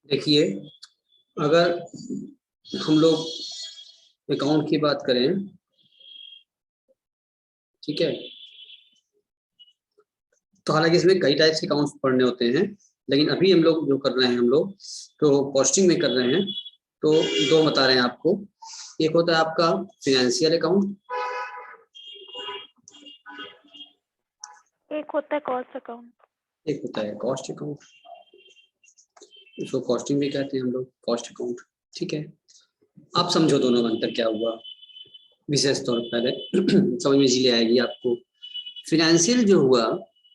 देखिए, अगर हम लोग अकाउंट की बात करें, ठीक है, तो हालांकि इसमें कई टाइप्स के अकाउंट्स पढ़ने होते हैं, लेकिन अभी हम लोग जो कर रहे हैं, हम लोग तो कॉस्टिंग में कर रहे हैं। तो दो बता रहे हैं आपको। एक होता है आपका फिनेंशियल अकाउंट, एक होता है कॉस्ट अकाउंट, एक होता है कॉस्ट अकाउंट। इसको कॉस्टिंग भी कहते हैं हम लोग, कॉस्ट अकाउंट। ठीक है, आप समझो दोनों में अंतर क्या हुआ विशेष तौर पर पहले समझ में इजीली आएगी आपको। फिनेंशियल जो हुआ,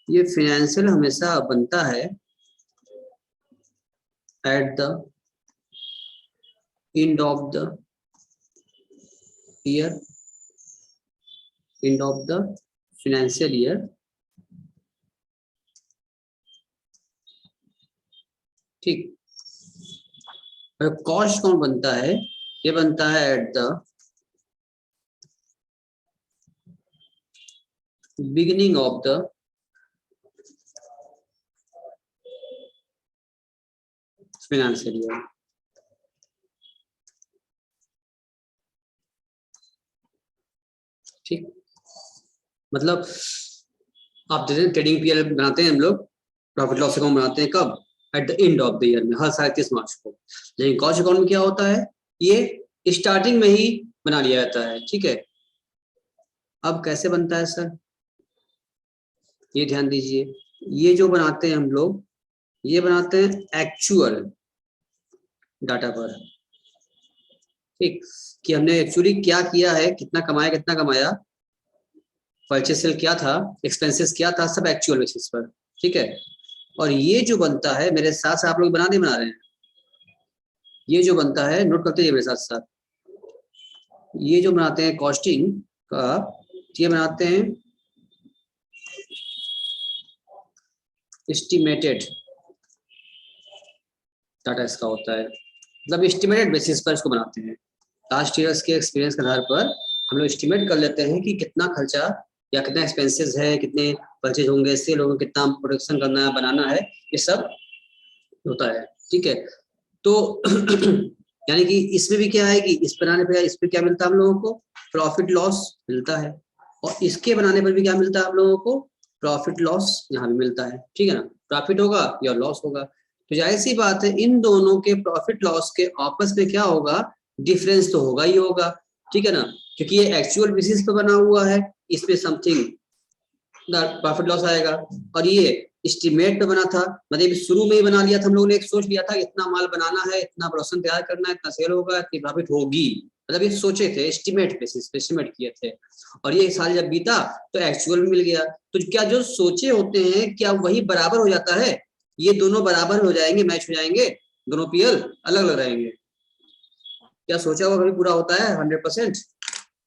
ये फिनेंशियल हमेशा बनता है at the end of the year, end of the financial year. ठीक, कॉस्ट कौन बनता है? ये बनता है at the beginning of the financial year. ठीक, मतलब आप जैसे ट्रेडिंग पीएल बनाते हैं हम लोग, प्रॉफिट लॉस अकाउंट बनाते हैं कब? At the end of the year में, हर साल 31 मार्च को। लेकिन कॉस्ट अकाउंट में क्या होता है? ये स्टार्टिंग में ही बना लिया जाता है। ठीक है, अब कैसे बनता है सर, ये ध्यान दीजिए। ये जो बनाते हैं हम लोग, ये बनाते हैं एक्चुअल डाटा पर। ठीक, कि हमने एक्चुअली क्या किया है, कितना कमाया, कितना कमाया, परचेस सेल क्या था, एक्सपेंसेस क्या था, सब एक्चुअल बेसिस पर। ठीक है, और ये जो बनता है, मेरे साथ साथ आप लोग बना नहीं बना रहे हैं, ये जो बनता है नोट करते हैं मेरे साथ साथ, ये जो बनाते हैं कॉस्टिंग का, ये बनाते हैं एस्टिमेटेड डाटा। इसका होता है मतलब एस्टिमेटेड बेसिस पर इसको बनाते हैं। लास्ट ईयर्स के एक्सपीरियंस के आधार पर हम लोग एस्टिमेट कर लेते हैं कि कितना खर्चा या कितना एक्सपेंसेस है, कितने परचेज होंगे, सेल होंगे, कितना प्रोडक्शन करना है, बनाना है, ये सब होता है। ठीक है, तो यानी कि इसमें भी क्या है कि इस बनाने पर इस पर क्या मिलता है हम लोगों को? प्रॉफिट लॉस मिलता है, और इसके बनाने पर भी क्या मिलता है हम लोगों को? प्रॉफिट लॉस यहाँ भी मिलता है। ठीक है ना, प्रॉफिट होगा या लॉस होगा, तो जाहिर सी बात है इन दोनों के प्रॉफिट लॉस के आपस में क्या होगा? डिफरेंस तो होगा ही होगा। ठीक है ना, क्योंकि ये एक्चुअल बेसिस पे बना हुआ है, इसमें समथिंग प्रॉफिट लॉस आएगा, और ये एस्टिमेट पे बना था, मतलब शुरू में ही बना लिया था हम लोगों ने, एक सोच लिया था इतना माल बनाना है, इतना प्रोडक्शन तैयार करना है, इतना सेल होगा, इतनी प्रॉफिट होगी, मतलब ये सोचे थे, एस्टिमेट बेसिस पे एस्टिमेट किए थे, और ये साल जब बीता तो एक्चुअल में मिल गया। तो क्या जो सोचे होते हैं क्या वही बराबर हो जाता है? ये दोनों बराबर हो जाएंगे, मैच हो जाएंगे, दोनों पीएल अलग अलग रहेंगे? क्या सोचा हुआ कभी पूरा होता है 100%?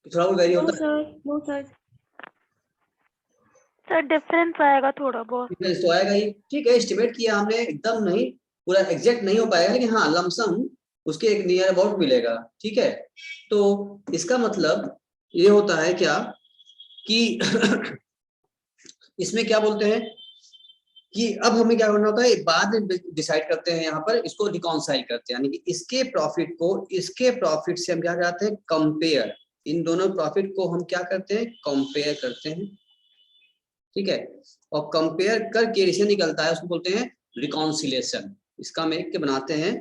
थोड़ा बहुत वेरी होता है। नो सर, सर डिफरेंस आएगा थोड़ा बहुत। डिफरेंस तो आएगा ही। ठीक है, एस्टिमेट किया हमने, एकदम नहीं, पूरा एग्जैक्ट नहीं हो पाएगा, लेकिन हाँ लमसम उसके एक नियर अबाउट मिलेगा। ठीक है, तो इसका मतलब ये होता है क्या कि इसमें क्या बोलते हैं कि अब हमें क्या करना होता है, बाद में डिसाइड करते हैं, यहाँ पर इसको रिकॉन्साइल करते हैं, यानी कि इसके प्रॉफिट को इसके प्रॉफिट से हम क्या करते हैं? कंपेयर। इन दोनों प्रॉफिट को हम क्या करते हैं? कंपेयर करते हैं। ठीक है, और कंपेयर करके रिजल्ट निकलता है, उसको बोलते हैं रिकॉन्सिलेशन। इसका हम एक के बनाते हैं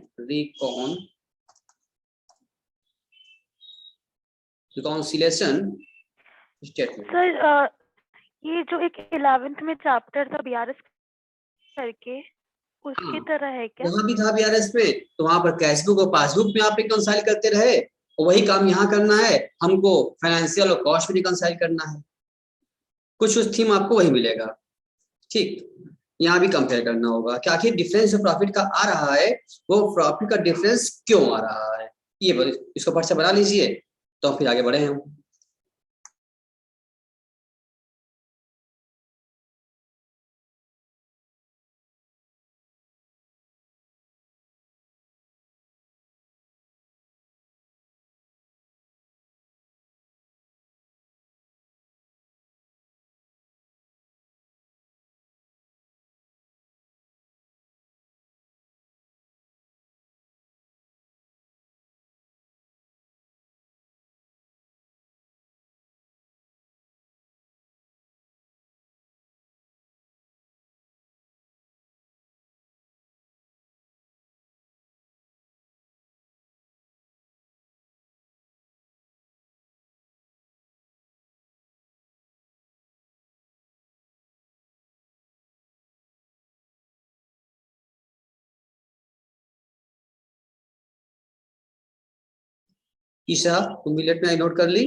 रिकॉन्सिलेशन स्टेटमेंट। सर ये जो एक 11th में चैप्टर था बीआरएस करके, उसकी तरह है क्या? वहां भी था बीआरएस पे, तो वहां पर कैशबुक और पासबुक में आप रिकॉन्साइल करते रहे, और वही काम यहाँ करना है हमको, फाइनेंशियल और कॉस्ट में रिकॉन्साइल करना है, कुछ उस थीम आपको वही मिलेगा। ठीक, यहाँ भी कंपेयर करना होगा कि आखिर डिफरेंस जो प्रॉफिट का आ रहा है, वो प्रॉफिट का डिफरेंस क्यों आ रहा है, ये इसको फट से बना लीजिए, तो फिर आगे बढ़े हम। ईशा तुम भी लेट में नोट कर ली?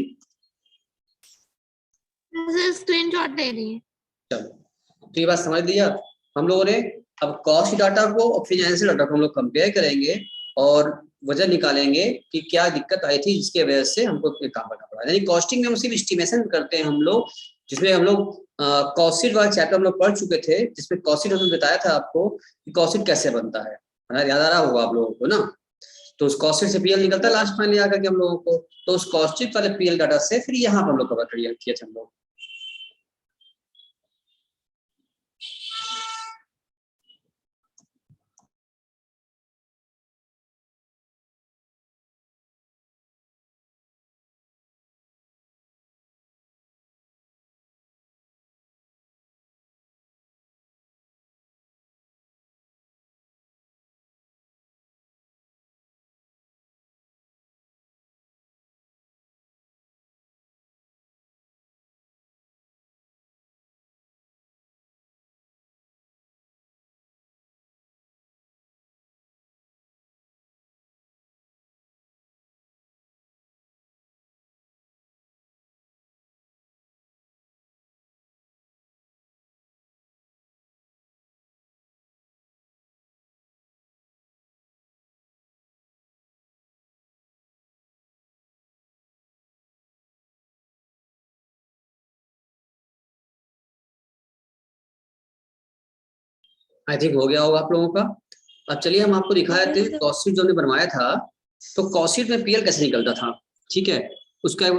स्क्रीनशॉट ले रही है। चलो तो ये बात समझ लिया हम लोगों ने। अब कॉस्ट डाटा को और फाइनेंशियल डाटा को हम लोग कंपेयर करेंगे और वजह निकालेंगे कि क्या दिक्कत आई थी जिसकी वजह से हमको ये काम करना पड़ा। यानी कॉस्टिंग में हम सिर्फ एस्टिमेशन करते हैं हम लोग, जिसमें हम लोग कॉस्ट शीट वाला चैप्टर हम लोग पढ़ चुके थे, जिसमें कॉस्ट शीट हमने बताया था आपको कि कॉस्ट शीट कैसे बनता है, याद आ रहा होगा आप लोगों को ना। तो उस कॉस्ट शीट से पीएल निकलता है लास्ट फाइनली आकर के हम लोगों को, तो उस कॉस्ट शीट वाले पीएल डाटा से फिर यहाँ पर हम लोग कवर किए थे हम लोग। आई थिंक हो गया होगा आप लोगों का। अब चलिए हम आपको दिखा देते हैं कॉस्ट शीट जो हमने बनवाया था। तो कॉस्ट शीट में पीएल कैसे निकलता था, ठीक है, उसका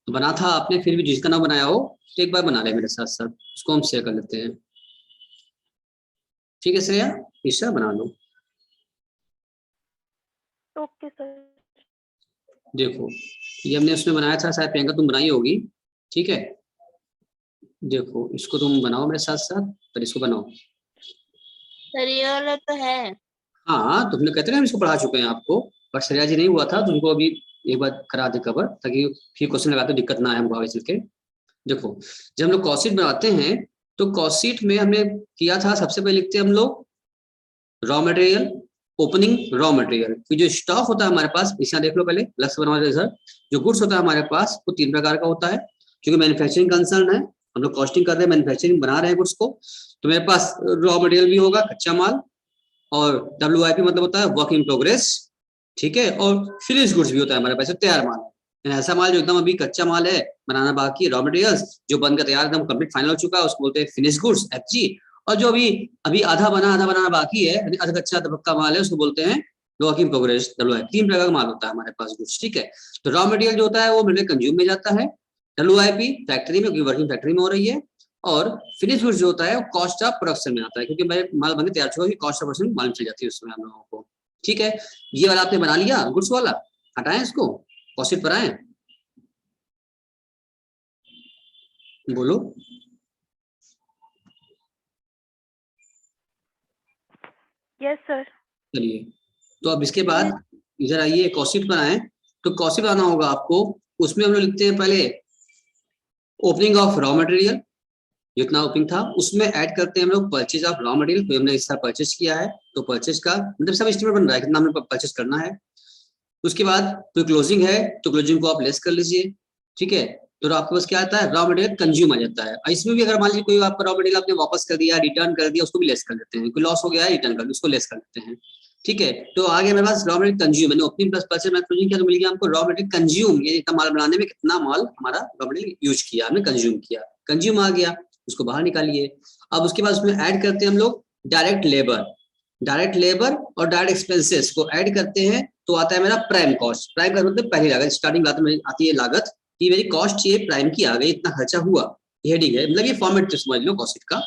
बना था आपने, फिर भी जिसका ना बनाया हो तो एक बार बना ले मेरे साथ साथ, उसको हम शेयर कर लेते हैं। ठीक है श्रेया, ईशा बना लो। Okay sir. देखो ये हमने उसमें बनाया था, शायद प्रियंका तुम बनाई होगी, ठीक है। देखो इसको तुम बनाओ मेरे साथ साथ, पर इसको बनाओ। सर ये वाला तो है। हाँ तुमने कहते ना हम इसको पढ़ा चुके हैं आपको, पर श्रेया जी नहीं हुआ था, तुमको अभी एक बार करा दे कवर, ताकि फिर क्वेश्चन लगाते दिक्कत ना आए हमको आगे चल के। देखो जब हम लोग कॉस्ट शीट बनाते हैं तो कॉस्ट शीट में हमने किया था, सबसे पहले लिखते हैं हम लोग raw material, opening raw material, फिर जो स्टॉक होता है हमारे पास, इसे देख लो पहले अलग से बनवा सर। जो गुड्स होता है हमारे पास वो 3 प्रकार का होता है, क्योंकि मैन्युफैक्चरिंग कंसर्न है, हम लोग कॉस्टिंग कर रहे हैं, मैन्युफैक्चरिंग बना रहे हैं गुड्स को, तो मेरे पास रॉ मटेरियल भी होगा कच्चा माल, और WIP मतलब होता है वर्क इन प्रोग्रेस, ठीक है, और फिनिश गुड्स भी होता है हमारे पास, तैयार माल, ऐसा माल जो एकदम अभी कच्चा माल है, बनाना बाकी, रॉ मटेरियल्स जो बनकर तैयार एकदम कंप्लीट फाइनल हो चुका है उसको बोलते हैं फिनिश गुड्स FG, और जो अभी अभी आधा बनाना बाकी है, आधा कच्चा पक्का माल है, उसको बोलते हैं वर्क इन प्रोग्रेस WIP। 3 प्रकार का माल होता है हमारे पास गुड्स, ठीक है। तो रॉ मटेरियल जो होता है वो मटेरियल कंज्यूम में जाता है, WIP फैक्ट्री में, क्योंकि वर्किंग फैक्ट्री में हो रही है, और फिनिश गुड्स जो होता है वो कॉस्ट ऑफ प्रोडक्शन में आता है, क्योंकि मेरे माल बनके तैयार चुका है, कॉस्ट ऑफ प्रोडक्शन मालूम चल जाती है उसमें हम लोगों को, ठीक है। ये वाला आपने बना लिया गुड्स वाला, हटाएं इसको, कॉस्ट शीट पर आए, बोलो। Yes sir. चलिए तो अब इसके बाद इधर आइए, कॉस्ट शीट पर आए, तो कॉस्ट शीट बनाना होगा आपको, उसमें हम लोग लिखते हैं पहले ओपनिंग ऑफ रॉ मटेरियल, जितना ओपनिंग था उसमें ऐड करते हैं हम लोग परचेज ऑफ रॉ मटेरियल, तो हमने इस साल परचेज किया है, तो परचेज का मतलब सब एस्टिमेट बन रहा है कितना हमें परचेज करना है। उसके बाद कोई क्लोजिंग है तो क्लोजिंग को आप लेस कर लीजिए, ठीक है। तो आपके पास क्या आता है, रॉ मटेरियल कंज्यूम आ जाता है। इसमें भी अगर मान लीजिए कोई आपका रॉ मटेरियल आपने वापस कर दिया, रिटर्न कर दिया, उसको भी लेस कर देते हैं, कोई लॉस हो गया है रिटर्न कर, उसको लेस कर देते हैं, ठीक है। तो आगे मेरे पास रॉ मटेरियल कंज्यूम, मैंने ओपनिंग प्लस परचेज में क्लोजिंग किया तो मिल गया हमको रॉ मटेरियल कंज्यूम, ये इतना माल बनाने में कितना माल हमारा रॉ मटेरियल यूज किया, हमने कंज्यूम किया, कंज्यूम आ गया, उसको बाहर निकालिए। अब उसके बाद उसमें ऐड करते हैं हम लोग डायरेक्ट लेबर, डायरेक्ट लेबर और डायरेक्ट एक्सपेंसेस को ऐड करते हैं, तो आता है मेरा प्राइम कॉस्ट। प्राइम का मतलब पहली लागत, स्टार्टिंग लागत में आती है लागत कि मेरी कॉस्ट ये प्राइम की आ गई, इतना खर्चा हुआ, ये हेडिंग है, मतलब ये फॉर्मेट समझ लो कॉस्ट का।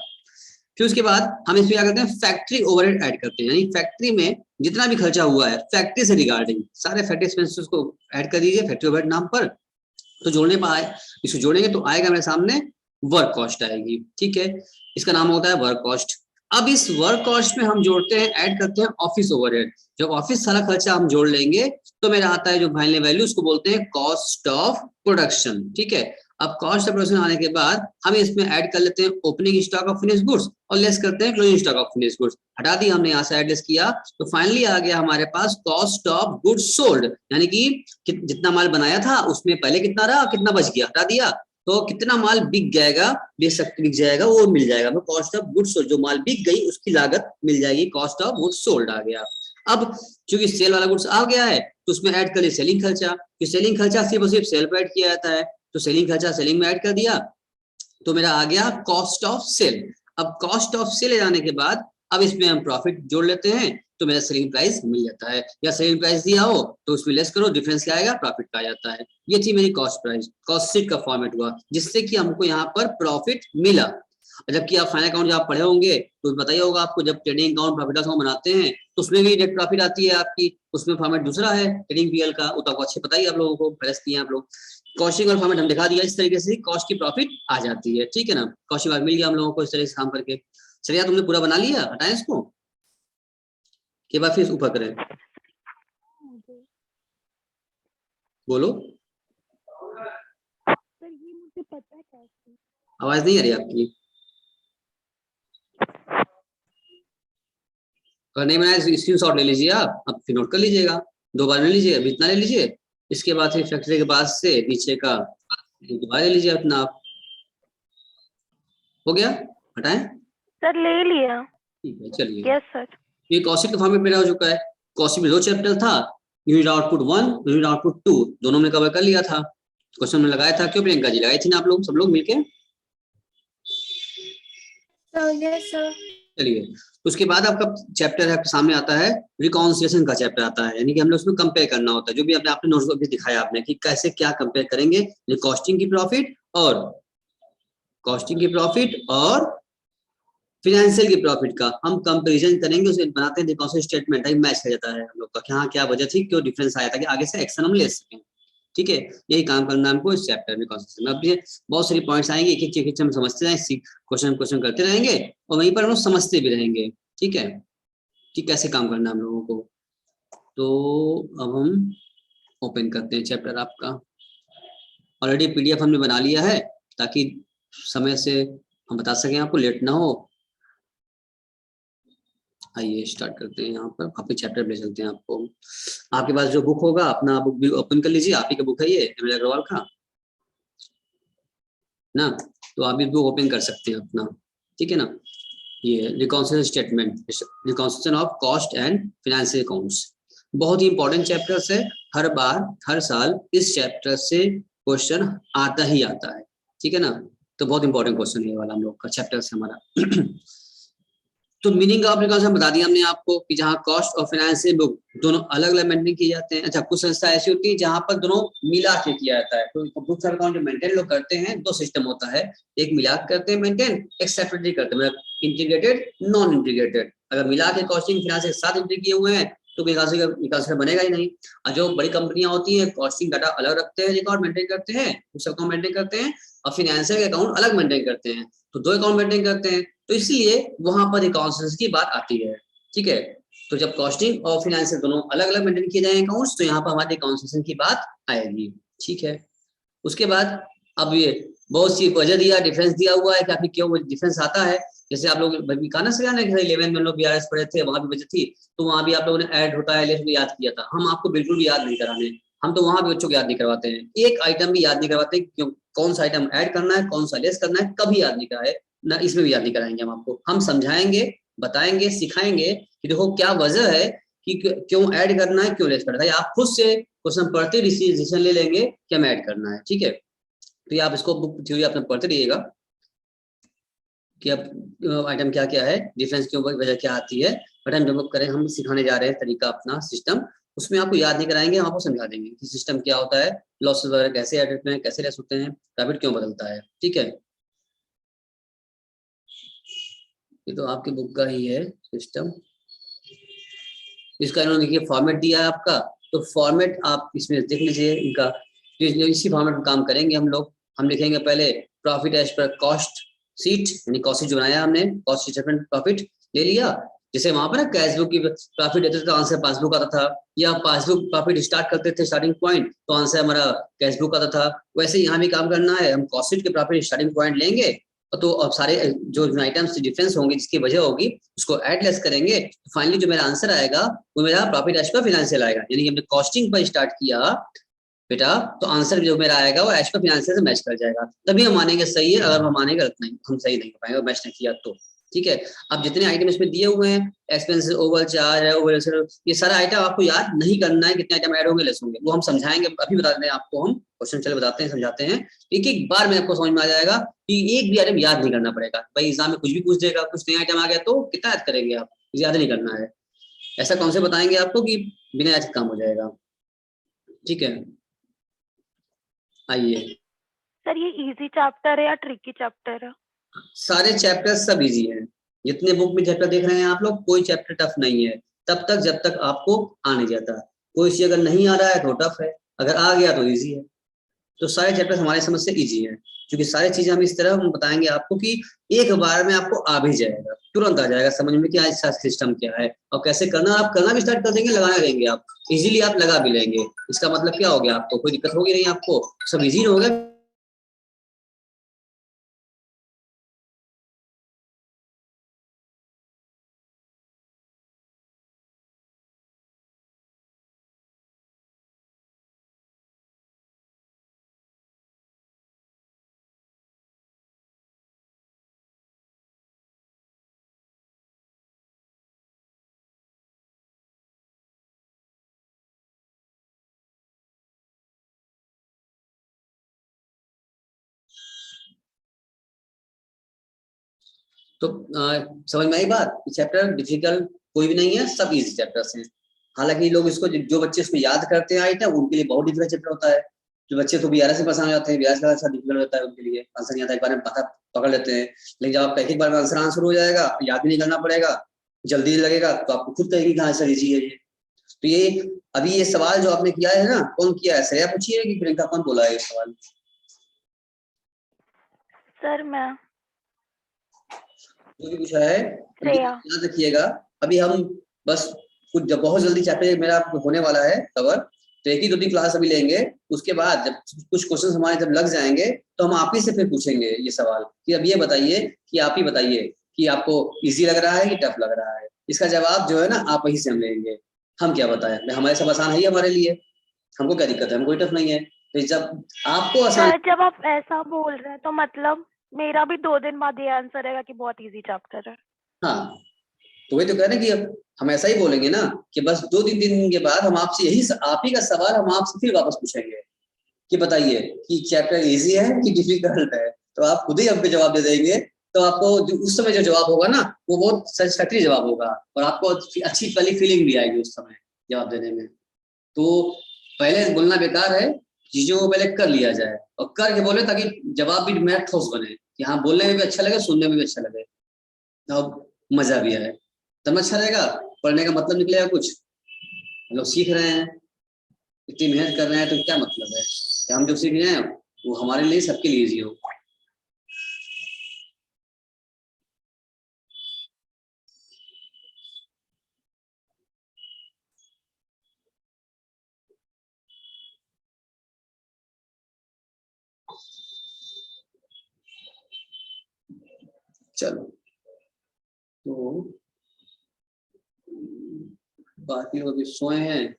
फिर उसके बाद हम इसमें क्या करते हैं, फैक्ट्री ओवरहेड ऐड करते हैं, यानी फैक्ट्री में जितना भी खर्चा हुआ है फैक्ट्री से रिगार्डिंग सारे फैक्ट्री एक्सपेंसेस को ऐड कर दीजिए फैक्ट्री ओवरहेड नाम पर। तो जोड़ने पर आए, इसको जोड़ेंगे तो आएगा मेरे सामने वर्क कॉस्ट आएगी, ठीक है, इसका नाम होता है वर्क कॉस्ट। अब इस वर्क कॉस्ट में हम जोड़ते हैं, ऐड करते हैं ऑफिस ओवरहेड, जब ऑफिस सारा खर्चा हम जोड़ लेंगे तो मेरा आता है जो फाइनल वैल्यू, उसको बोलते हैं कॉस्ट ऑफ प्रोडक्शन, ठीक है। अब कॉस्ट ऑफ प्रोडक्शन आने के बाद हम इसमें ऐड कर लेते हैं opening stock of finish goods और लेस करते हैं closing stock of finish goods. हटा दिया हमने, यहाँ से ऐड लेस किया तो फाइनली आ गया हमारे पास कॉस्ट ऑफ गुड्स सोल्ड, यानी कि जितना माल बनाया था उसमें पहले कितना रहा, कितना बच गया, हटा दिया तो कितना माल बिक जाएगा, बिक जाएगा वो मिल जाएगा। कॉस्ट ऑफ गुड्स सोल्ड, जो माल बिक गई उसकी लागत मिल जाएगी, कॉस्ट ऑफ गुड्स सोल्ड आ गया। अब चूंकि सेल वाला गुड्स आ गया है तो उसमें ऐड कर लिया सेलिंग खर्चा, कि सेलिंग खर्चा सिर्फ और सिर्फ सेल पर ऐड किया जाता है, तो सेलिंग खर्चा सेलिंग में ऐड कर दिया तो मेरा आ गया कॉस्ट ऑफ सेल। अब कॉस्ट ऑफ सेल जाने के बाद अब इसमें हम प्रॉफिट जोड़ लेते हैं तो मेरा सेलिंग प्राइस मिल जाता है, या सेलिंग प्राइस दिया हो तो उसमें लेस करो, डिफरेंस क्या आएगा, प्रॉफिट का आ जाता है। ये थी मेरी कॉस्ट प्राइस, कॉस्ट शीट का फॉर्मेट हुआ जिससे कि हमको यहाँ पर प्रॉफिट मिला। जबकि आप फाइनल अकाउंट जब आप पढ़े होंगे तो बताइए होगा आपको, जब ट्रेडिंग अकाउंट प्रॉफिट अकाउंट बनाते हैं तो उसमें भी नेट प्रॉफिट आती है आपकी, उसमें फॉर्मेट दूसरा है ट्रेडिंग पीएल का, वो तो आपको अच्छे पता ही आप लोगों को, प्रेस किए आप लोग। कॉस्टिंग और फॉर्मेट हम दिखा दिया, इस तरीके से कॉस्ट की प्रॉफिट आ जाती है, ठीक है ना। कॉस्टिंग मिल गया हम लोगों को इस तरह से काम करके। चलिए तुमने पूरा बना लिया, हटाएं इसको के बाद फिर ऊपर करें, बोलो। सर ये मुझे पता है कैसे। आवाज नहीं आ रही आपकी, अगर नहीं बनाया स्क्रीनशॉट ले लीजिए आप, अब फिर नोट कर लीजिएगा, 2 बार ले लीजिए, अभी इतना ले लीजिए, इसके बाद फिर फैक्ट्री के बाद से नीचे का दोबारा ले लीजिए अपना आप। हो गया, हटाएं। सर ले लिया। ठीक है चलिए, यस सर। ये कॉस्टिंग का फॉर्मेट मेरा हो चुका है। कॉस्टिंग में 2 चैप्टर था, यूनिट आउटपुट 1, यूनिट आउटपुट 2, दोनों में कवर कर लिया था। क्वेश्चन में लगाया था, क्यों प्रियंका जी लगाई थी ना आप लोग, सब लोग मिलके। Yes sir. चलिए उसके बाद आपका चैप्टर है सामने आता है, रिकॉन्सिलिएशन का चैप्टर आता है, यानी कि हमने उसमें कंपेयर करना होता है, जो भी आपने नोट्स में भी दिखाया आपने कि कैसे क्या कंपेयर करेंगे कॉस्टिंग की प्रॉफिट और फिनेंशियल की प्रॉफिट का हम कंपैरिजन करेंगे, उसे बनाते हैं रिकॉन्सिलिएशन स्टेटमेंट, मैच कर जाता है हम लोग का, हाँ क्या वजह थी, क्यों डिफरेंस आया, ताकि आगे से एक्शन हम ले सकें। ठीक है, यही काम करना हमको इस चैप्टर में कॉन्सेप्ट में। अब ये बहुत सारी पॉइंट्स आएंगे, एक एक चीज हम समझते जाएंगे, क्वेश्चन करते रहेंगे और वहीं पर हम समझते भी रहेंगे। ठीक है, कि कैसे काम करना है हम लोगों को। तो अब हम ओपन करते हैं चैप्टर आपका, ऑलरेडी पीडीएफ हमने बना लिया है ताकि समय से हम बता सकें आपको, लेट ना हो। आइए स्टार्ट करते हैं, यहाँ पर आपके चैप्टर ले चलते हैं आपको। आपके पास जो बुक होगा अपना बुक भी ओपन कर लीजिए, आप ही का बुक है ये एम एल अग्रवाल का ना, तो आप भी बुक ओपन कर सकते हैं अपना, ठीक है ना। ये reconciliation statement, reconciliation of cost and financial accounts, बहुत ही इंपॉर्टेंट चैप्टर है। हर बार हर साल इस चैप्टर से क्वेश्चन आता ही आता है, ठीक है ना। तो बहुत इंपॉर्टेंट क्वेश्चन ये वाला हम लोग का चैप्टर से हमारा। तो मीनिंग ऑफ रिकॉन्सिलिएशन बता दिया हमने आपको कि जहाँ कॉस्ट और फाइनेंशियल बुक दोनों अलग अलग मेंटेन किए जाते हैं। अच्छा, कुछ संस्था ऐसी होती है जहाँ पर दोनों मिला के किया जाता है। तो बुक्स और अकाउंट जो मेंटेन लोग करते हैं, 2 सिस्टम होता है, एक मिला करते हैं मेंटेन, एक सेपरेटली करते हैं, मतलब इंटीग्रेटेड नॉन इंटीग्रेटेड। अगर मिला के कॉस्टिंग फाइनेंस एक साथ एंट्री किए हुए हैं तो निकासी बनेगा ही नहीं। और जो बड़ी कंपनियां होती हैं कॉस्टिंग डाटा अलग रखते हैं, रिकॉर्ड मेंटेन करते हैं, उस अकाउंट मेंटेन करते हैं, और फाइनेंशियल अकाउंट अलग मेंटेन करते हैं, तो 2 अकाउंट मेंटेन करते हैं। तो इसलिए वहां पर रिकॉन्सिलिएशन की बात आती है, ठीक है। तो जब कॉस्टिंग और फाइनेंशियल दोनों अलग अलग मेंटेन किए जाएंगे अकाउंट्स, तो यहाँ पर हमारे रिकॉन्सिलिएशन की बात आएगी, ठीक है। उसके बाद अब ये बहुत सी वजह दिया, डिफरेंस दिया हुआ है कि आपकी क्यों डिफरेंस आता है। जैसे आप लोग काना से 11 में लोग बीआरएस पढ़े थे, वहां भी वजह थी, तो वहां भी आप लोगों ने ऐड होता है लेस याद किया था। हम आपको बिल्कुल भी याद नहीं कराने, हम तो वहां भी बच्चों को याद नहीं करवाते हैं, एक आइटम भी याद नहीं करवाते, क्यों, कौन सा आइटम ऐड करना है, कौन सा लेस करना है, कभी याद नहीं कराए ना, इसमें भी याद नहीं कराएंगे हम आपको। हम समझाएंगे, बताएंगे, सिखाएंगे कि देखो क्या वजह है कि क्यों ऐड करना है, क्यों लेस करना है। आप खुद से क्वेश्चन पढ़ते डिसीजन ले लेंगे कि हमें ऐड करना है, ठीक है। तो आप इसको बुक थ्योरी अपने पढ़ते रहिएगा कि अब आइटम क्या क्या है, डिफरेंस क्यों, वजह क्या आती है। बट हम जब करें, हम सिखाने जा रहे हैं तरीका अपना सिस्टम, उसमें आपको याद नहीं कराएंगे, हम आपको समझा देंगे कि सिस्टम क्या होता है, लॉसेस वगैरह कैसे ऐड होते हैं, कैसे लेस होते हैं, प्रॉफिट क्यों बदलता है, ठीक है। ये तो आपकी बुक का ही है सिस्टम। इसका इन्होंने देखिए फॉर्मेट दिया है आपका, तो फॉर्मेट आप इसमें देख लीजिए इनका, इसी फॉर्मेट में काम करेंगे हम लोग। हम लिखेंगे पहले profit as per cost sheet, यानी कॉस्ट शीट जो बनाया हमने, कॉस्ट स्टेटमेंट प्रॉफिट ले लिया, जैसे वहां पर ना कैश बुक की प्रॉफिट देते थे तो आंसर पासबुक आता था, या पासबुक प्रॉफिट स्टार्ट करते थे स्टार्टिंग पॉइंट तो आंसर हमारा कैश बुक आता था। वैसे यहाँ भी काम करना है, हम कॉस्ट शीट के प्रॉफिट स्टार्टिंग पॉइंट लेंगे तो अब सारे जो आइटम्स डिफरेंस होंगे जिसकी वजह होगी उसको ऐड लेस करेंगे, तो फाइनली जो मेरा आंसर आएगा वो मेरा प्रॉफिट एज पर फिनेंशियल आएगा। यानी हमने कॉस्टिंग पर स्टार्ट किया बेटा तो आंसर जो मेरा आएगा वो एज पर फिनेंशियल से मैच कर जाएगा, तभी हम मानेंगे सही है। अगर हम मानेंगे गलत नहीं, हम सही नहीं कर पाएंगे मैच नहीं किया तो। ठीक है, अब जितने आइटम इसमें दिए हुए हैं, एक्सपेंसेस, ओवर चार्ज है, ओवर, ये सारा आइटम आपको याद नहीं करना है, कितने आइटम ऐड होंगे लेस होंगे वो हम समझाएंगे, अभी बता दें आपको, हम क्वेश्चन चले बताते हैं, समझाते हैं। एक एक बार में आपको समझ में आ जाएगा कि एक भी आइटम याद नहीं करना पड़ेगा। भाई एग्जाम में कुछ भी पूछ देगा, कुछ नया आइटम आ गया तो कितना याद करेंगे आप, याद नहीं करना है। ऐसा कौन से बताएंगे आपको कि बिना याद काम हो जाएगा। ठीक है, आइए। सर ये इजी चैप्टर है या ट्रिकी चैप्टर है? सारे चैप्टर सब इजी हैं, जितने बुक में चैप्टर देख रहे हैं आप लोग, कोई चैप्टर टफ नहीं है तब तक जब तक आपको आ नहीं जाता। कोई चीज अगर नहीं आ रहा है तो टफ है, अगर आ गया तो इजी है। तो सारे चैप्टर हमारे समझ से इजी है, क्योंकि सारी चीजें हम इस तरह हम बताएंगे आपको कि एक बार में आपको आ भी जाएगा, तुरंत आ जाएगा समझ में कि आज सिस्टम क्या है और कैसे करना। आप करना भी स्टार्ट कर देंगे, लगाना देंगे आप इजीली, आप लगा भी लेंगे। इसका मतलब क्या हो गया, आपको कोई दिक्कत होगी नहीं, आपको सब इजी होगा। तो समझ में आई बात, चैप्टर डिफिकल्ट कोई भी नहीं है, सब इजी चैप्टर्स हैं। हालांकि लोग इसको जो बच्चे इसको याद करते हैं आइटम उनके लिए बहुत डिफिकल्ट चैप्टर होता है। जो बच्चे तो बीआरएस से पसंद जाते हैं, बीआरएस का अच्छा डिफिकल्ट होता है उनके लिए, आंसर नहीं आता, एक बार में पता पकड़ लेते हैं। लेकिन जब आप एक बार में आंसर हो जाएगा, याद भी नहीं करना पड़ेगा, जल्दी लगेगा तो आपको खुद कहेगी कि आंसर इजी है ये। तो ये अभी ये सवाल जो आपने किया है ना, कौन किया है, श्रेया पूछी है कि प्रियंका, कौन बोला है ये सवाल? सर मैं जो भी पूछा है, श्रेया। याद रखिएगा। अभी हम बस कुछ जब बहुत जल्दी चैप्टर मेरा होने वाला है कवर, तो एक ही 2 दिन क्लास अभी लेंगे। उसके बाद जब कुछ क्वेश्चन हमारे जब लग जाएंगे तो हम आप ही से फिर पूछेंगे ये सवाल कि अब ये बताइए कि आप ही बताइए कि आपको इजी लग रहा है कि टफ लग रहा है। इसका जवाब जो है ना आप वहीं से हम लेंगे, हम क्या बताएं, हमारे सब आसान है ही हमारे लिए, हमको क्या दिक्कत है, हमको टफ नहीं है। तो जब आपको आसान, सर जब आप ऐसा बोल रहे हैं तो मतलब मेरा भी 2 दिन बाद ये आंसर रहेगा कि बहुत इजी चैप्टर है। हाँ तो वही तो कह रहे हैं कि हम ऐसा ही बोलेंगे ना कि बस 2-3 दिन के बाद हम आपसे यही आप ही का सवाल हम आपसे फिर वापस पूछेंगे कि बताइए कि चैप्टर इजी है कि डिफिकल्ट है, तो आप खुद ही हमको जवाब दे देंगे। तो आपको उस समय जो जवाब होगा ना वो बहुत सेटिस्फैक्टरी जवाब होगा और आपको अच्छी पहली फीलिंग भी आएगी उस समय जवाब देने में। तो पहले बोलना बेकार है, चीजों को पहले कर लिया जाए और करके बोले ताकि जवाब भी मेरा ठोस बने कि हाँ बोलने में भी अच्छा लगे, सुनने में भी अच्छा लगे और मजा भी आए, तब अच्छा रहेगा। पढ़ने का मतलब निकलेगा कुछ, हम लोग सीख रहे हैं, इतनी मेहनत कर रहे हैं तो क्या मतलब है कि हम जो सीख रहे हैं वो हमारे लिए सबके लिए इजी हो। चलो तो बाकी लोग अभी सोए हैं।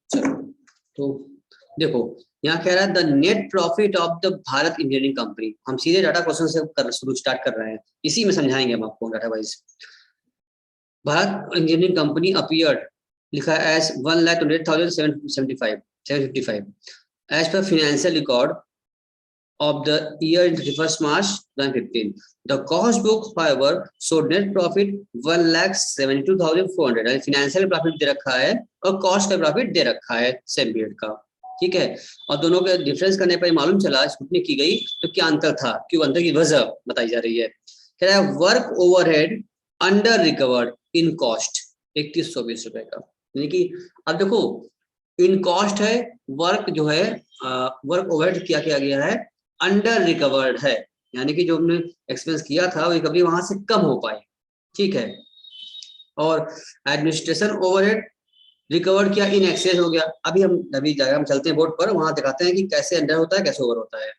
चलो तो देखो यहाँ कह रहा है the net profit of the Bharat engineering company. हम सीधे डाटा क्वेश्चन से शुरू स्टार्ट कर रहे हैं, इसी में समझाएंगे हम आपको data wise. Bharat engineering company appeared लिखा है as 1,20,755 as per financial record of the year in 31st March 2015. The cost book, however, showed net profit 1,72,400. Financial profit दे रखा है और कॉस्ट का प्रॉफिट दे रखा है सेम पीरियड का। ठीक है, और दोनों के डिफरेंस करने पर मालूम चला, स्क्रूटनी की गई तो क्या अंतर था, क्यों अंतर की वजह बताई जा रही है। कह रहा है work overhead under recovered in cost 3120 रुपए का। यानी कि अब देखो इन कॉस्ट है, वर्क जो है वर्क ओवरहेड क्या किया गया है, अंडर रिकवर्ड है, यानी कि जो हमने एक्सपेंस किया था वो रिकवरी वहां से कम हो पाई, ठीक है। और एडमिनिस्ट्रेशन ओवरहेड रिकवर किया इन एक्सेस हो गया। अभी डायग्राम चलते हैं बोर्ड पर, वहां दिखाते हैं कि कैसे अंडर होता है कैसे ओवर होता है,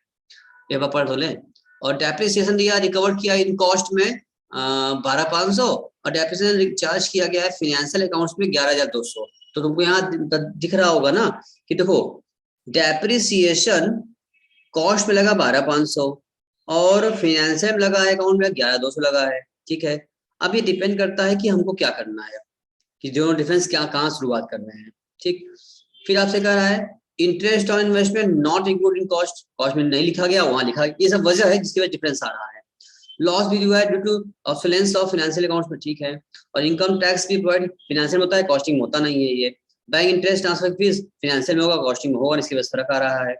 ये पढ़ लें। और डेप्रिसिएशन दिया, रिकवर किया इन कॉस्ट में 12,500 और डेप्रिसिएशन चार्ज किया गया है फाइनेंशियल अकाउंट्स में 11,200। तो तुमको यहाँ दिख रहा होगा ना कि देखो डेप्रिसिएशन कॉस्ट में लगा 12,500 और फाइनेंशियल में लगा है अकाउंट में 11,200 लगा है, ठीक है। अब ये डिपेंड करता है कि हमको क्या करना है, कि दोनों डिफरेंस क्या कहाँ शुरुआत कर रहे हैं, ठीक। फिर आपसे कह रहा है interest on investment not include in cost, cost में नहीं लिखा गया, वहां लिखा, ये सब वजह है जिसकी वजह डिफरेंस आ रहा है। लॉस भी जो है due to obsolescence of financial accounts में, ठीक है। और इनकम टैक्स भी प्रोवाइड फाइनेंशियल होता है, कॉस्टिंग में होता नहीं है। ये bank interest transfer fees financial में होगा, कॉस्टिंग में होगा, इसके वजह फर्क आ रहा है।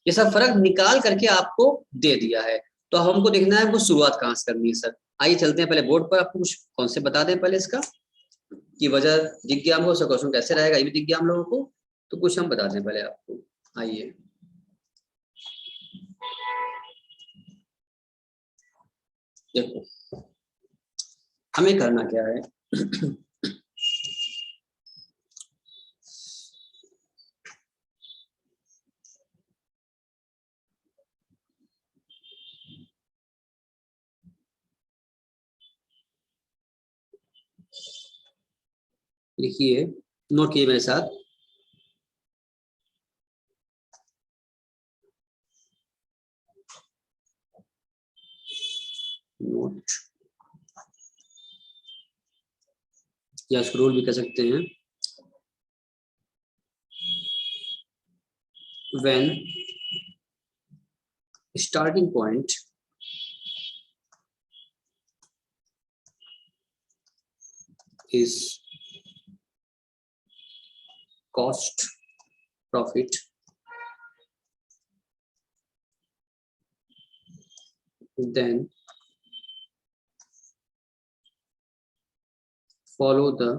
ये सब फर्क निकाल करके आपको दे दिया है, तो हमको देखना है हमको शुरुआत कहाँ से करनी है सर। आइए चलते हैं पहले बोर्ड पर, आपको कुछ कॉन्सेप्ट बता दें पहले इसका कि वजह दिख गया हमको, क्वेश्चन कैसे रहेगा ये भी दिख गया हम लोगों को, तो कुछ हम बता दें पहले आपको। आइए देखो हमें करना क्या है लिखिए, नोट कीजिए मेरे साथ। नोट या स्क्रॉल भी कर सकते हैं। When starting point is cost profit, then follow the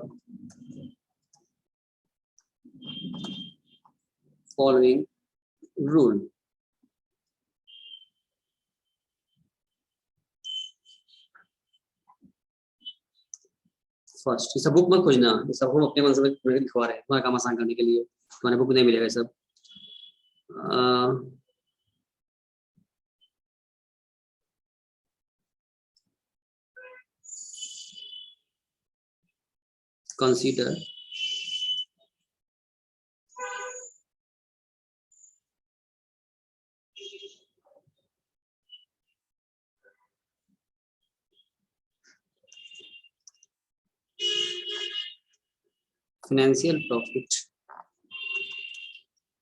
following rule. First, ये सब बुक मत खोजना, ये सब हम अपने मन से लिखवा रहे हैं तुम्हारा काम आसान करने के लिए, तुम्हारे बुक नहीं मिलेगा सब। Consider financial profit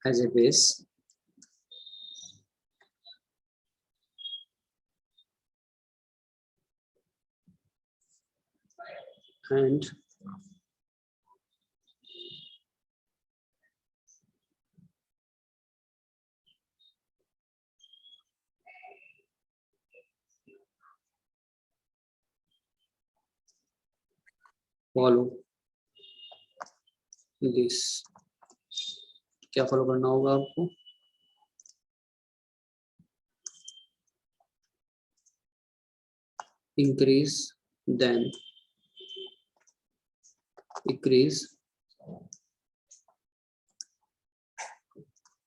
as a base and follow this। क्या फॉलो करना होगा आपको? increase then decrease,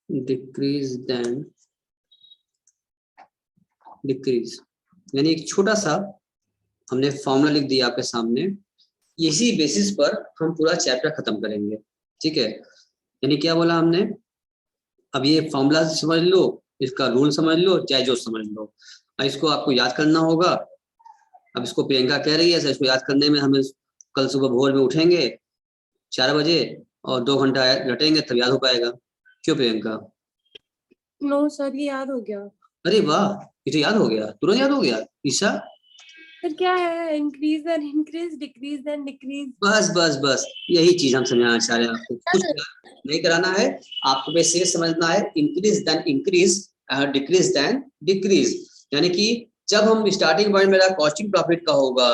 decrease then decrease। यानी एक छोटा सा हमने फॉर्मूला लिख दिया आपके सामने, इसी बेसिस पर हम पूरा चैप्टर खत्म करेंगे, ठीक है। यानी क्या बोला हमने, अब ये फॉर्मूला समझ लो, इसका रूल समझ लो, चाहे जो समझ लो, इसको आपको याद करना होगा। अब इसको प्रियंका कह रही है सर, इसको याद करने में हमें कल सुबह भोर में उठेंगे 4 बजे और 2 घंटा लटेंगे तब याद हो पाएगा। क्यों प्रियंका? नो सर, ये याद हो गया। अरे वाह, ये तो याद हो गया, तुरंत याद हो गया। ईशा सर क्या है? Increase and increase, decrease and decrease. बस बस बस यही चीज हम समझाना चाह रहे हैं आपको, कुछ नहीं कराना है आपको, बस ये समझना है increase then increase, decrease then decrease. यानी कि जब हम स्टार्टिंग पॉइंट मेरा कॉस्टिंग प्रॉफिट का होगा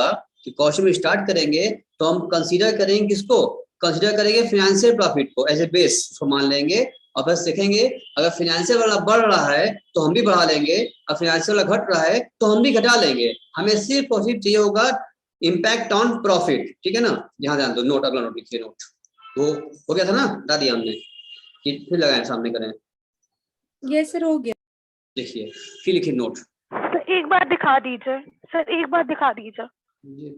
कि कॉस्टिंग में स्टार्ट करेंगे तो हम कंसीडर करेंगे किसको, कंसीडर करेंगे फाइनेंशियल प्रॉफिट को एज ए बेस, उसको मान लेंगे और बस देखेंगे अगर फाइनेंशियल वाला बढ़ रहा है तो हम भी बढ़ा लेंगे, और फाइनेंशियल वाला घट रहा है तो हम भी घटा लेंगे। हमें सिर्फ और सिर्फ चाहिए होगा इम्पैक्ट ऑन प्रॉफिट, ठीक है ना। यहाँ ध्यान दो, नोट अगला नोट लिखिए, नोट वो हो गया था ना, हटा दिया हमने, फिर लगाए सामने करें, यस सर हो गया। देखिए फिर लिखिए नोट। सर एक बार दिखा दीजिए, सर एक बार दिखा दीजिए।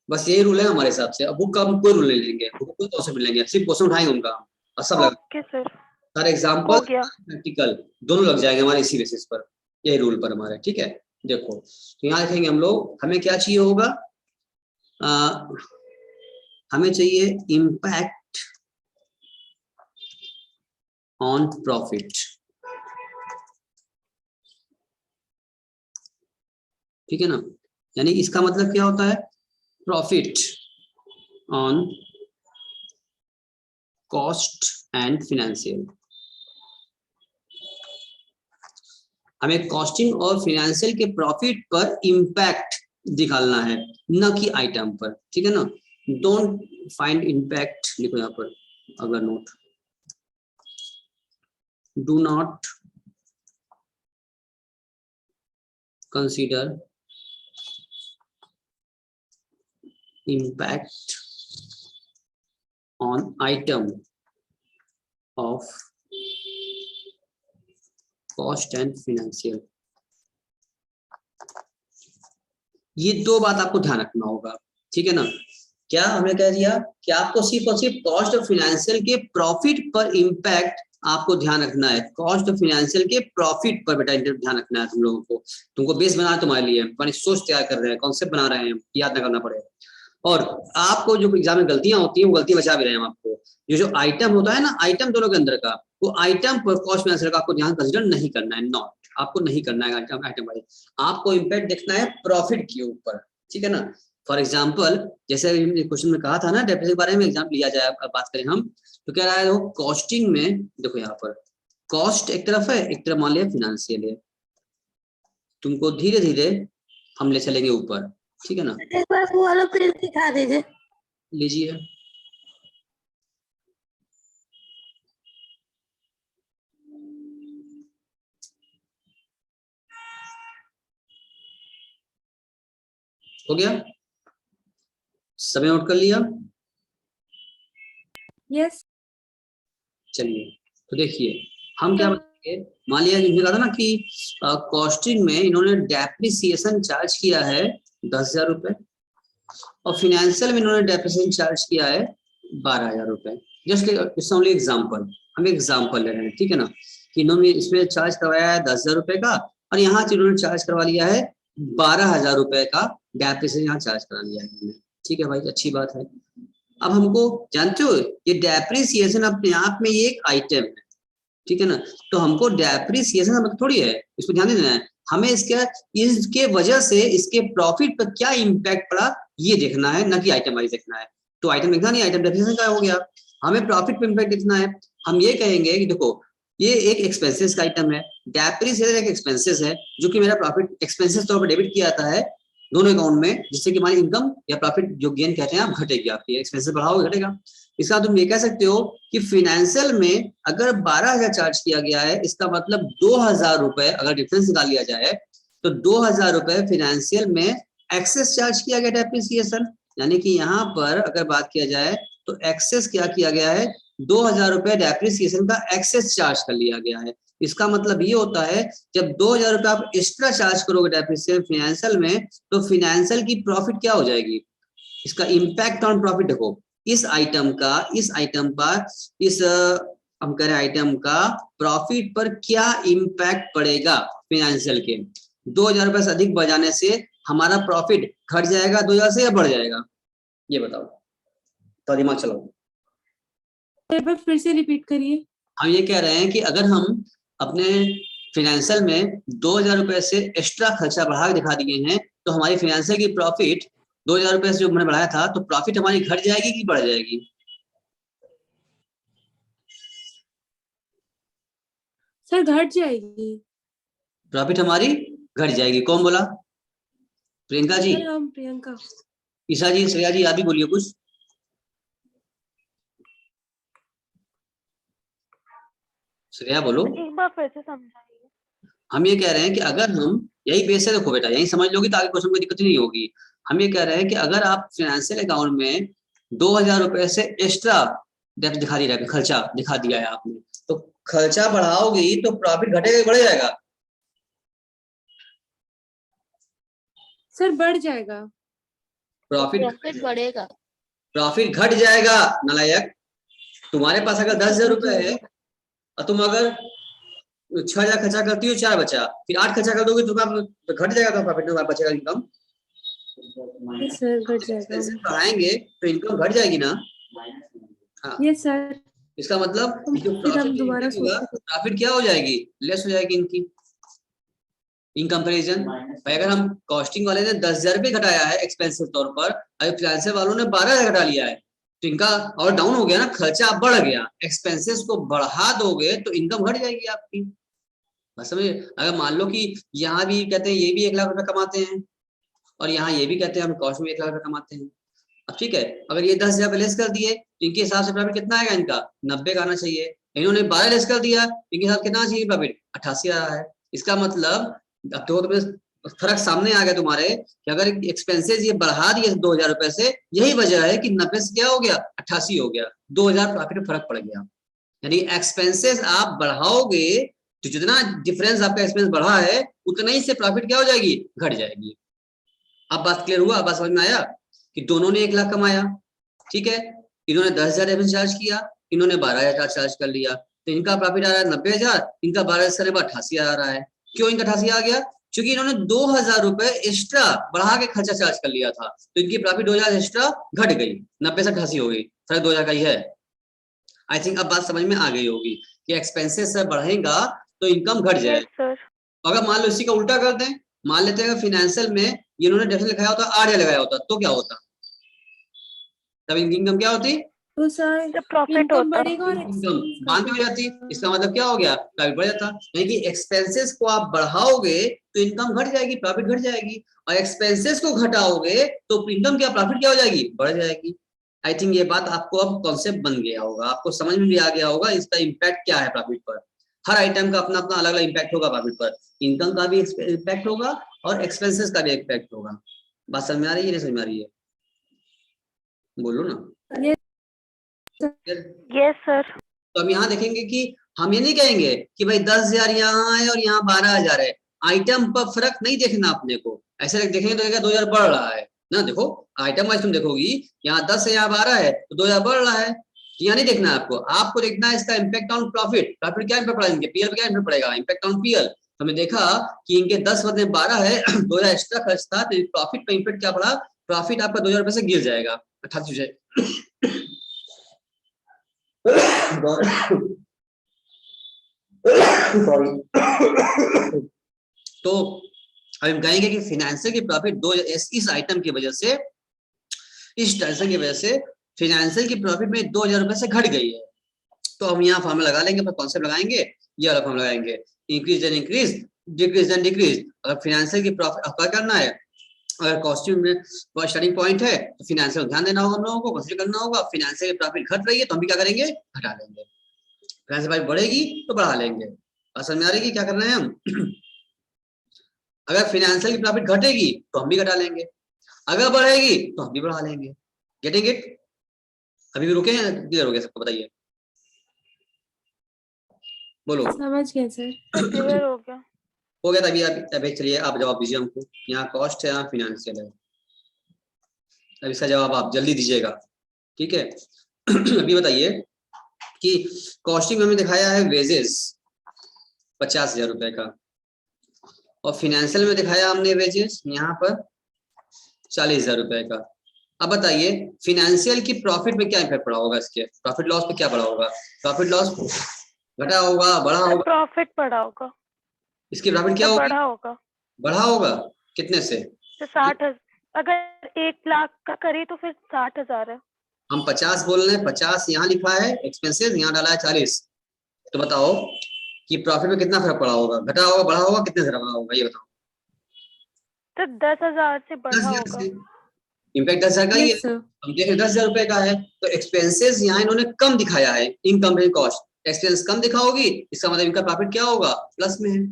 बस यही रूल है हमारे हिसाब से। अब बुक का हम कोई रूल नहीं लेंगे, बुक को तो से मिलेंगे, सिर्फ क्वेश्चन उठाएंगे उनका और सब लगा ओके सर, सारे एग्जांपल हो गया। प्रैक्टिकल दोनों लग जाएंगे हमारे इसी बेसिस पर, यही रूल पर हमारे, ठीक है। देखो तो यहाँ लिखेंगे हम लोग, हमें क्या चाहिए होगा, हमें चाहिए इम्पैक्ट ऑन प्रॉफिट, ठीक है ना। यानी इसका मतलब क्या होता है, profit on cost and financial. हमें कॉस्टिंग और फिनेंशियल के प्रॉफिट पर इम्पैक्ट दिखाना है, न कि आइटम पर, ठीक है ना। डोंट फाइंड इम्पैक्ट, लिखो यहाँ पर अगला note, do not consider impact on item of cost and financial। ये दो बात आपको ध्यान रखना होगा, ठीक है ना। क्या हमने कह दिया कि आपको सिर्फ और सिर्फ कॉस्ट और फिनेंशियल के प्रॉफिट पर इम्पैक्ट आपको ध्यान रखना है, कॉस्ट और फिनेंशियल के प्रॉफिट पर बेटा ध्यान रखना है तुम लोगों को। तुमको बेस बना तुम्हारे लिए, तुम्हारी सोच तैयार कर रहे हैं, कॉन्सेप्ट बना रहे हैं, याद ना करना पड़ेगा। और आपको जो एग्जाम में गलतियां होती हैं वो गलती बचा भी रहे हैं हम आपको। जो आइटम होता है ना, आइटम दोनों के अंदर का, वो आइटम पर कॉस्ट फिनेंशियल का आपको ध्यान कंसीडर नहीं करना है, नॉट, आपको नहीं करना है आइटम वाइज, आपको इम्पैक्ट देखना है प्रॉफिट के ऊपर, ठीक है ना। फॉर एग्जाम्पल जैसे क्वेश्चन में कहा था ना, डेप्रिसिएशन के बारे में एग्जाम लिया जाए, बात करें हम तो कह रहा है वो कॉस्टिंग में, देखो यहाँ पर कॉस्ट एक तरफ है, एक तरफ मान लिया फिनेंशियल है, तुमको धीरे धीरे हम ले चलेंगे ऊपर, ठीक है ना। एक बार वो वाला पेज दिखा दीजिए। लीजिए, हो गया, समय नोट कर लिया, यस चलिए तो देखिए हम क्या बताएंगे, मान लिया इन्होंने कहा था ना कि कॉस्टिंग में इन्होंने डेप्रिसिएशन चार्ज किया है 10,000 रुपए, और फिनेंशियल में इन्होंने डेप्रिसिएशन चार्ज किया है 12,000 रुपए। जस्ट इट्स ओनली एग्जांपल, हम एग्जांपल ले रहे हैं, ठीक है ना, कि इन्होंने इसमें चार्ज करवाया है 10,000 रुपए का, और यहाँ से इन्होंने चार्ज करवा लिया है 12,000 रुपए का डेप्रिसिएशन यहाँ चार्ज करा लिया है इन्होंने, ठीक है भाई, अच्छी बात है। अब हमको जानते हो ये डेप्रिसिएशन अपने आप में ये एक आइटम है, ठीक है ना, तो हमको डेप्रिसिएशन मतलब थोड़ी है, इस पर ध्यान देना है, हमें इसके वजह से इसके प्रॉफिट पर क्या इम्पैक्ट पड़ा ये देखना है, ना कि आइटम वाइज देखना है। तो आइटम देखना नहीं, आइटम डेप्रिसिएशन का हो गया, हमें प्रॉफिट पर इम्पैक्ट देखना है। हम ये कहेंगे कि देखो ये एक एक्सपेंसेस का आइटम है, डेप्रिसिएशन एक एक्सपेंसेस है, जो कि मेरा प्रॉफिट एक्सपेंसेस तौर पर डेबिट किया जाता है दोनों अकाउंट में, जिससे कि हमारी इनकम या प्रॉफिट जो गेन कहते हैं आप घटेगी, आपकी एक्सपेंसेस बढ़ाओगे घटेगा। इसका तुम ये कह सकते हो कि फिनेंशियल में अगर 12,000 चार्ज किया गया है, इसका मतलब 2,000 रुपए अगर डिफरेंस निकाल लिया जाए तो 2,000 रुपए फिनेंशियल में एक्सेस चार्ज किया गया डेप्रिसिएशन, यानी कि यहाँ पर अगर बात किया जाए तो एक्सेस क्या किया गया है, 2,000 रुपए डेप्रिसिएशन का एक्सेस चार्ज कर लिया गया है। इसका मतलब ये होता है जब 2,000 रुपए आप एक्स्ट्रा चार्ज करोगे डेप्रिसिएशन फिनेंशियल में, तो फिनेंशियल की प्रॉफिट क्या हो जाएगी, इसका इम्पैक्ट ऑन प्रॉफिट देखो, इस आइटम पर इस हम कह रहे हैं आइटम का प्रॉफिट पर क्या इम्पैक्ट पड़ेगा फिनेंशियल के। 2,000 रुपए से अधिक बढ़ जाने से हमारा प्रॉफिट घट जाएगा 2,000 से या बढ़ जाएगा, ये बताओ, तो दिमाग चलाओ। एक बार फिर से रिपीट करिए। हम ये कह रहे हैं कि अगर हम अपने फिनेंशियल में 2,000 रुपए से एक्स्ट्रा खर्चा बढ़ा के दिखा दिए हैं, तो हमारी फिनेंशियल की प्रॉफिट 2,000 रुपए से जो मैंने बढ़ाया था, तो प्रॉफिट हमारी घट जाएगी कि बढ़ जाएगी? सर घट जाएगी। प्रॉफिट हमारी घट जाएगी, कौन बोला? प्रियंका जी, सर हम प्रियंका। ईशा जी, श्रेया जी, आप भी बोलिए कुछ। श्रेया बोलो। एक बार फिर से समझाइए। हम ये कह रहे हैं कि अगर हम यही बेस है, देखो बेटा यही समझ लोगी तो आगे क्वेश्चन में दिक्कत नहीं होगी। हम ये कह रहे हैं कि अगर आप फाइनेंशियल अकाउंट में 2000 रुपए से एक्स्ट्रा डेप्थ दिखा दिया है, खर्चा दिखा दिया है आपने, तो खर्चा बढ़ाओगी तो प्रॉफिट घटेगा या बढ़ जाएगा? सर बढ़ जाएगा। प्रॉफिट बढ़ेगा। प्रॉफिट घट जाएगा नालायक। तुम्हारे पास अगर 10,000 रुपए है और तुम अगर 6,000 खर्चा करती हो, 4 बचा, फिर 8 खर्चा कर दोगे तो घट जाएगा, तो प्रॉफिट में बचेगा इनकम। यस सर घट जाएगा। एक्सपेंसेस बढ़ाएंगे तो इनकम घट जाएगी ना। हाँ, यस सर। इसका मतलब जो फिर हम प्रॉफिट दोबारा होगा सोचते प्रॉफिट क्या हो जाएगी, लेस हो जाएगी इनकी इन कंपेरिजन। भाई अगर हम कॉस्टिंग वाले ने 10,000 रुपये घटाया है एक्सपेंसिव तौर पर, अगर फाइनेंशियल वालों ने 12,000 घटा लिया है, तो इनका और डाउन हो गया ना, खर्चा बढ़ गया। एक्सपेंसेस को बढ़ा दोगे तो इनकम घट जाएगी आपकी। बस समझिए, अगर मान लो कि यहाँ भी कहते हैं ये भी 1 लाख रुपए कमाते हैं और यहाँ ये भी कहते हैं हम कॉस्ट में 1 लाख रुपए कमाते हैं, अब ठीक है, अगर ये 10,000 लेस कर दिए तो इनके हिसाब से प्रॉफिट कितना आएगा, इनका 90 का आना चाहिए। इन्होंने 12 लेस कर दिया, इनके साथ कितना चाहिए प्रॉफिट, 88 आ रहा है। इसका मतलब अब तो तुम्हें फर्क सामने आ गया तुम्हारे कि अगर एक्सपेंसेस ये बढ़ा दिए 2,000 रुपए से, यही वजह है कि 90 से क्या हो गया, 88 हो गया, 2,000 प्रॉफिट में फर्क पड़ गया। यानी एक्सपेंसेस आप बढ़ाओगे तो जितना डिफरेंस आपका एक्सपेंस बढ़ा है उतना ही से प्रॉफिट क्या हो जाएगी, घट जाएगी। अब बात क्लियर हुआ, बात समझ में आया कि दोनों ने 1 लाख कमाया, ठीक है, इन्होंने 10,000 रेवेन्यू चार्ज किया, इन्होंने 12,000 चार्ज कर लिया, तो इनका प्रॉफिट आ रहा है 90,000, इनका 12 से 88 आ रहा है। क्यों इनका 88 आ गया, क्योंकि इन्होंने 2,000 रुपए एक्स्ट्रा बढ़ा के खर्चा चार्ज कर लिया था, तो इनकी प्रॉफिट 2,000 एक्स्ट्रा घट गई, 90 से 88 हो गई, फर्क 2,000 का ही है। आई थिंक अब बात समझ में आ गई होगी कि एक्सपेंसेस से बढ़ेगा तो इनकम घट जाए। Yes sir. अगर मान लो इसी का उल्टा कर दें, मान लेते हैं फाइनेंशियल में इन्होंने डेफिनेट लिखाया होता 8,000 लगाया होता, तो क्या होता, तब इनकी इनकम क्या होती, तो सर प्रॉफिट इनकम होता। बढ़ेगा और इनकम एक्सपेंस मान हो जाती। इसका मतलब क्या हो गया, प्रॉफिट बढ़ जाता। यानी कि एक्सपेंसेस को आप बढ़ाओगे तो इनकम घट जाएगी, प्रॉफिट घट जाएगी, और एक्सपेंसेस को घटाओगे तो इनकम क्या, प्रॉफिट क्या हो जाएगी, बढ़ जाएगी। आई थिंक ये बात आपको अब कॉन्सेप्ट बन गया होगा, आपको समझ में भी आ गया होगा इसका इम्पैक्ट क्या है प्रॉफिट पर। हर आइटम का अपना अपना अलग अलग इम्पैक्ट होगा प्रॉफिट पर, इनकम का भी इम्पैक्ट होगा और एक्सपेंसेस का भी इम्पैक्ट होगा। बात समझ में आ रही है, नहीं समझ में आ रही है, बोलो ना। Yes sir. तो अब यहाँ देखेंगे कि हम ये नहीं कहेंगे कि भाई 10,000 यहाँ है और यहाँ 12,000 है, आइटम पर फर्क नहीं देखना अपने को, ऐसे देखेंगे तो 2,000 बढ़ रहा है ना। देखो आइटम वाइज तुम देखोगी, यहाँ 10 है यहाँ 12 है तो 2,000 बढ़ रहा है, यहाँ नहीं देखना है आपको, आपको देखना है इसका इम्पैक्ट ऑन प्रॉफिट। प्रॉफिट क्या इम्पैक्ट पड़ा, इनके पीएल पे क्या इम्पैक्ट पड़ेगा, इम्पैक्ट ऑन पीएल। हमने देखा कि इनके 10 बदले 12 है, 2,000 एक्स्ट्रा खर्च था, तो प्रॉफिट पे इम्पैक्ट क्या पड़ा, प्रॉफिट आपका 2,000 रुपए से गिर जाएगा, 88 से। तो हम कहेंगे कि फाइनेंशियल की प्रॉफिट इस आइटम की वजह से, इस ट्रांजेक्शन की वजह से फाइनेंशियल की प्रॉफिट में 2,000 रुपए से घट गई है। तो हम यहाँ फॉर्मूला लगा लेंगे, पर कॉन्सेप्ट लगाएंगे, ये वाला फॉर्मूला लगाएंगे, increase and increase, decrease and decrease. अगर फाइनेंशियल की प्रॉफिट क्या करना है, अगर कॉस्ट्यूम में स्टार्टिंग पॉइंट है तो फाइनेंशियल ध्यान देना होगा, हम लोगों को कंसीडर करना होगा। फाइनेंशियल की प्रॉफिट घट रही है तो हम भी क्या करेंगे, घटा लेंगे। फाइनेंशियल प्रॉफिट बढ़ेगी तो बढ़ा लेंगे। समझ में आ रही है क्या कर रहे हैं हम। अगर फाइनेंशियल की प्रॉफिट घटेगी तो हम भी घटा लेंगे, अगर बढ़ेगी तो हम भी बढ़ा लेंगे। Getting it? अभी भी रुके हैं, क्लियर हो गया सबको, बताइए, बोलो। समझ गए सर। क्लियर हो गया। हो गया, तभी अभी चलिए आप जवाब दीजिए हमको। यहाँ कॉस्ट है, यहाँ फाइनेंशियल है, अब इसका जवाब आप जल्दी दीजिएगा, ठीक है। अभी बताइए कि कॉस्टिंग में हमें दिखाया है वेजेस 50,000 रुपए का, और फाइनेंशियल में दिखाया हमने वेजेस यहाँ पर 40,000 रुपए का। अब बताइए फाइनेंशियल की प्रॉफिट में क्या इम्पैक्ट पड़ा होगा, इसके प्रॉफिट लॉस पे क्या पड़ा होगा, प्रॉफिट लॉस घटा होगा, बढ़ा होगा, प्रॉफिट बढ़ा होगा। इसकी प्रॉफिट क्या होगी, बढ़ा होगा। बढ़ा होगा, कितने से, तो 60,000, अगर 1 लाख का करे तो फिर 60,000 है। हम 50 बोल रहे हैं, 50 यहाँ लिखा है एक्सपेंसेस, यहाँ डाला है 40, तो बताओ कि प्रॉफिट में कितना फर्क पड़ा होगा, घटा होगा, बढ़ा होगा, कितने से बढ़ा होगा, ये बताओ। तो 10,000 से बढ़ा होगा। इम्पैक्ट 10,000 का ही है, यस सर। हम देख रहे 10,000 रुपए का है, तो एक्सपेंसेस यहाँ इन्होंने कम दिखाया है इन कंपनी कॉस्ट, एक्सपेंस कम दिखाओगी इसका मतलब इनका प्रॉफिट क्या होगा, प्लस में है,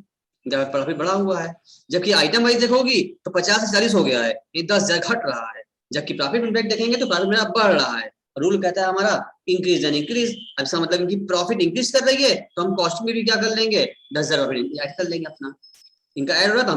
जब प्रॉफिट बढ़ा हुआ है। जबकि आइटम वाइज देखोगी तो 50 से 40 हो गया है, ये 10,000 घट रहा है। जबकि प्रॉफिट इम्पैक्ट देखेंगे तो प्रॉफिट मेरा बढ़ रहा है। रूल कहता है हमारा इंक्रीज एंड इंक्रीज। अब इसका मतलब इनकी प्रॉफिट इंक्रीज कर रही है तो हम कॉस्ट में भी क्या कर लेंगे, 10,000 प्रॉफिट ऐड कर लेंगे अपना। इनका ऐड हो रहा है तो हम